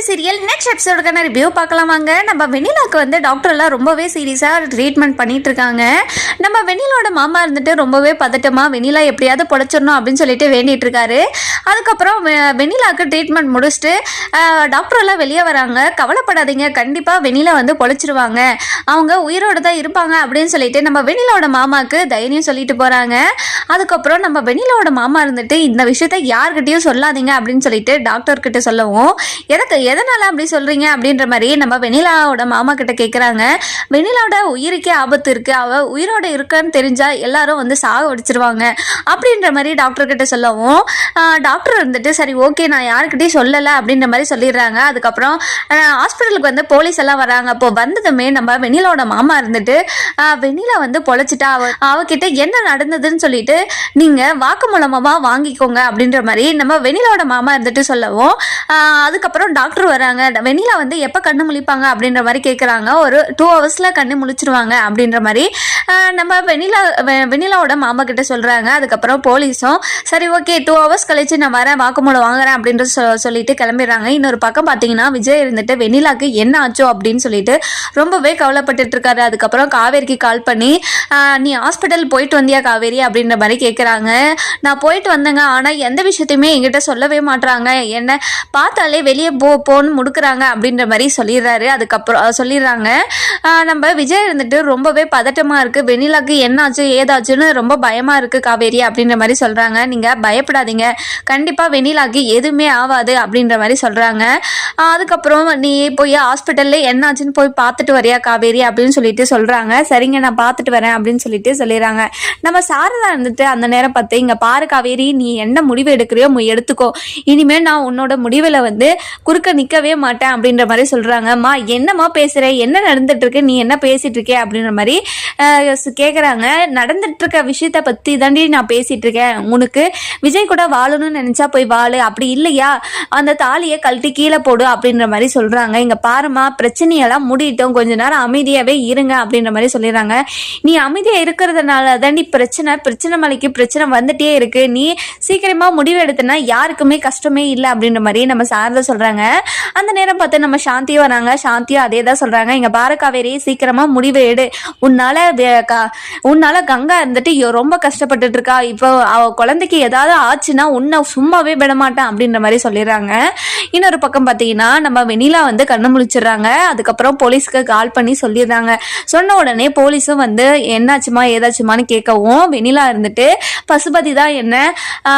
Serial next எபிசோடுக்கான review பார்க்கலாம் வாங்க. நம்ம வெண்ணிலாவுக்கு வந்து டாக்டர்லாம் ரொம்பவே சீரியஸாக ட்ரீட்மெண்ட் பண்ணிட்டு இருக்காங்க. நம்ம வெண்ணிலாவோட மாமா இருந்துட்டு ரொம்பவே பதட்டமாக வெண்ணிலா எப்படியாவது பொழைச்சிடணும் அப்படின்னு சொல்லிட்டு வேண்டிட்டு இருக்காரு. அதுக்கப்புறம் வெண்ணிலாவுக்கு ட்ரீட்மெண்ட் முடிச்சுட்டு டாக்டரெல்லாம் வெளியே வராங்க. கவலைப்படாதீங்க, கண்டிப்பாக வெண்ணிலா வந்து பொழைச்சிருவாங்க, அவங்க உயிரோடு தான் இருப்பாங்க அப்படின்னு சொல்லிட்டு நம்ம வெண்ணிலாவோட மாமாவுக்கு தைரியம் சொல்லிட்டு போகிறாங்க. அதுக்கப்புறம் நம்ம வெண்ணிலாவோட மாமா இருந்துட்டு இந்த விஷயத்த யார்கிட்டையும் சொல்லாதீங்க அப்படின்னு சொல்லிட்டு டாக்டர்கிட்ட சொல்லவும், எதனால அப்படி சொல்றீங்க அப்படின்ற மாதிரி நம்ம வெண்ணிலாவோட மாமா கிட்ட கேட்குறாங்க. வெண்ணிலாவோட உயிருக்கே ஆபத்து இருக்கு, அவ உயிரோட இருக்கான்னு தெரிஞ்சா எல்லாரும் வந்து சாக வடிச்சிருவாங்க அப்படின்ற மாதிரி டாக்டர் கிட்ட சொல்லவும், டாக்டர் வந்துட்டு சரி ஓகே நான் யாருக்கிட்டையும் சொல்லலை அப்படின்ற மாதிரி சொல்லிடுறாங்க. அதுக்கப்புறம் ஹாஸ்பிட்டலுக்கு வந்து போலீஸ் எல்லாம் வராங்க. அப்போ வந்ததுமே நம்ம வெண்ணிலாவோட மாமா இருந்துட்டு வெண்ணிலா வந்து பொழைச்சிட்டா, அவகிட்ட என்ன நடந்ததுன்னு சொல்லிட்டு நீங்க வாக்குமூலமா வாங்கிக்கோங்க அப்படின்ற மாதிரி நம்ம வெண்ணிலாவோட மாமா இருந்துட்டு சொல்லவும், அதுக்கப்புறம் டாக்டர் வராங்க. வெண்ணிலா வந்து எப்போ கண்ணு முழிப்பாங்க அப்படின்ற மாதிரி கேட்குறாங்க. ஒரு 2 ஹவர்ஸில் கண்ணு முழிச்சிருவாங்க அப்படின்ற மாதிரி நம்ம வெண்ணிலாவோட மாமா கிட்ட சொல்கிறாங்க. அதுக்கப்புறம் போலீஸும் சரி ஓகே 2 ஹவர்ஸ் கழிச்சு நான் வரேன், வாக்குமூலம் வாங்குறேன் அப்படின்ற சொல்லிட்டு கிளம்பிடுறாங்க. இன்னொரு பக்கம் பார்த்தீங்கன்னா விஜய் இருந்துட்டு வெண்ணிலாக்கு என்ன ஆச்சோ அப்படின்னு சொல்லிட்டு ரொம்பவே கவலைப்பட்டுட்டு இருக்காரு. அதுக்கப்புறம் காவேரிக்கு கால் பண்ணி நீ ஹாஸ்பிட்டல் போயிட்டு வந்தியா காவேரி அப்படின்ற மாதிரி கேட்குறாங்க. நான் போயிட்டு வந்தேங்க, ஆனால் எந்த விஷயத்தையுமே என்கிட்ட சொல்லவே மாட்டாங்க, என்ன பார்த்தாலே வெளியே போன்னு முடுக்குறாங்க அப்படின்ற மாதிரி சொல்லிடுறாரு. அதுக்கப்புறம் சொல்லிடுறாங்க. நம்ம விஜய் இருந்துட்டு ரொம்பவே பதட்டமாக இருக்குது, வெண்ணிலாக்கு என்னாச்சு ஏதாச்சுன்னு ரொம்ப பயமாக இருக்குது காவேரி அப்படின்ற மாதிரி சொல்கிறாங்க. நீங்கள் பயப்படாதீங்க, கண்டிப்பாக வெண்ணிலாக்கு எதுவுமே ஆகாது அப்படின்ற மாதிரி சொல்கிறாங்க. அதுக்கப்புறம் நீ போய் ஹாஸ்பிட்டலில் என்னாச்சுன்னு போய் பார்த்துட்டு வரியா காவேரி அப்படின்னு சொல்லிட்டு சொல்கிறாங்க. சரிங்க நான் பார்த்துட்டு வரேன் அப்படின்னு சொல்லிட்டு சொல்லிடுறாங்க. நம்ம சாரதா இருந்துட்டு அந்த நேரம் பார்த்து இங்கே பாரு காவேரி, நீ என்ன முடிவு எடுக்கிறியோ எடுத்துக்கோ, இனிமேல் நான் உன்னோட முடிவில் வந்து குறுக்க நிற்கவே மாட்டேன் அப்படின்ற மாதிரி சொல்கிறாங்க. அம்மா என்னம்மா பேசுகிற, என்ன நடந்துட்டு இருக்கு, நீ என்ன பேசிட்டு இருக்கே அப்படின்ற மாதிரி கேட்குறாங்க. நடந்துட்டு இருக்க விஷயத்தை பற்றி தாண்டி நான் பேசிட்டு இருக்கேன், உனக்கு விஜய் கூட வாழணும்னு நினச்சா போய் வாழு, அப்படி இல்லையா அந்த தாலியை கழட்டி கீழே போடு அப்படின்ற மாதிரி சொல்கிறாங்க. இங்கே பாருமா பிரச்சனையெல்லாம் முடிட்டோம், கொஞ்ச நேரம் அமைதியாகவே இருங்க அப்படின்ற மாதிரி சொல்லிடுறாங்க. நீ அமைதியாக இருக்கிறதுனால தாண்டி பிரச்சனை மலைக்கு பிரச்சனை வந்துட்டே இருக்கு, நீ சீக்கிரமாக முடிவு எடுத்தனா யாருக்குமே கஷ்டமே இல்லை அப்படின்ற மாதிரி நம்ம சாரதா சொல்கிறாங்க. அந்த நேரம் பார்த்து நம்ம சாந்தியும் வராங்க. சாந்தியும் அதே தான் சொல்கிறாங்க. இங்கே பாரு காவேரி சீக்கிரமாக முடிவு எடு, உன்னால கங்கா இருந்துட்டு ரொம்ப கஷ்டப்பட்டுட்டு இருக்கா, இப்போ அவ குழந்தைக்கு ஏதாவது ஆச்சுன்னா உன்னை சும்மாவே விட மாட்டேன் அப்படின்ற மாதிரி சொல்லிடுறாங்க. இன்னொரு பக்கம் பார்த்தீங்கன்னா நம்ம வெண்ணிலா வந்து கண்ணு முழிச்சிடுறாங்க. அதுக்கப்புறம் போலீஸ்க்கு கால் பண்ணி சொல்லிடுறாங்க. சொன்ன உடனே போலீஸும் வந்து என்னாச்சுமா ஏதாச்சுமான்னு கேட்கவும், வெண்ணிலா இருந்துட்டு பசுபதி தான் என்ன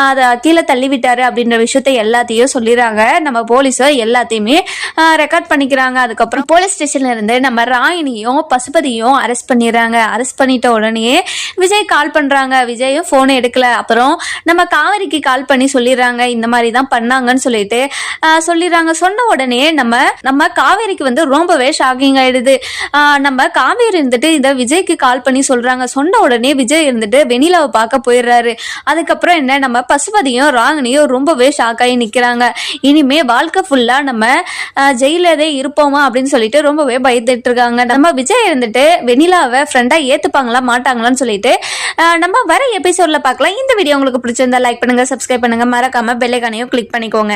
அதை கீழே தள்ளி விட்டாரு அப்படின்ற விஷயத்த எல்லாத்தையும் சொல்லிடுறாங்க. நம்ம போலீஸும் எல்லாத்தையுமே ரெக்கார்ட் பண்ணிக்கிறாங்க. அதுக்கப்புறம் போலீஸ் ஸ்டேஷன்ல இருந்து நம்ம ராயினியும் பசுபதியும் அரெஸ்ட் பண்ணிடுறாங்க. அரெஸ்ட் பண்ணிட்ட உடனே விஜய் கால் பண்றாங்க. விஜயும் போனை எடுக்கல. அப்புறம் நம்ம காவேரிக்கு கால் பண்ணி சொல்லிடுறாங்க இந்த மாதிரி தான் பண்ணாங்கன்னு சொல்லிட்டு சொல்லிடுறாங்க. சொன்ன உடனே நம்ம காவேரிக்கு வந்து ரொம்பவே ஷாக்கிங் ஆயிடுது. நம்ம காவேரி இருந்துட்டு இதை விஜய்க்கு கால் பண்ணி சொல்றாங்க. சொன்ன உடனே விஜய் இருந்துட்டு வெண்ணிலாவை பார்க்க போயிடுறாரு. அதுக்கப்புறம் என்ன நம்ம பசுபதியும் ராகினியும் ரொம்பவே ஷாக் ஆகி நிக்கிறாங்க. இனிமே வாழ்க்கை ஃபுல்லா நம்ம ஜெயிலதே இருப்போமா அப்படின்னு சொல்லிட்டு ரொம்பவே பயந்துட்டு இருக்காங்க. நம்ம விஜய் இருந்துட்டு வெண்ணிலாவை ஃப்ரெண்டா ஏத்துப்பாங்களா மாட்டாங்களான்னு சொல்லிட்டு நம்ம வர எபிசோட்ல பார்க்கலாம். இந்த வீடியோ உங்களுக்கு பிடிச்சிருந்தா லைக் பண்ணுங்க, சப்ஸ்கிரைப் பண்ணுங்க, மறக்காம பெல் ஐகானையும் கிளிக் பண்ணிக்கோங்க.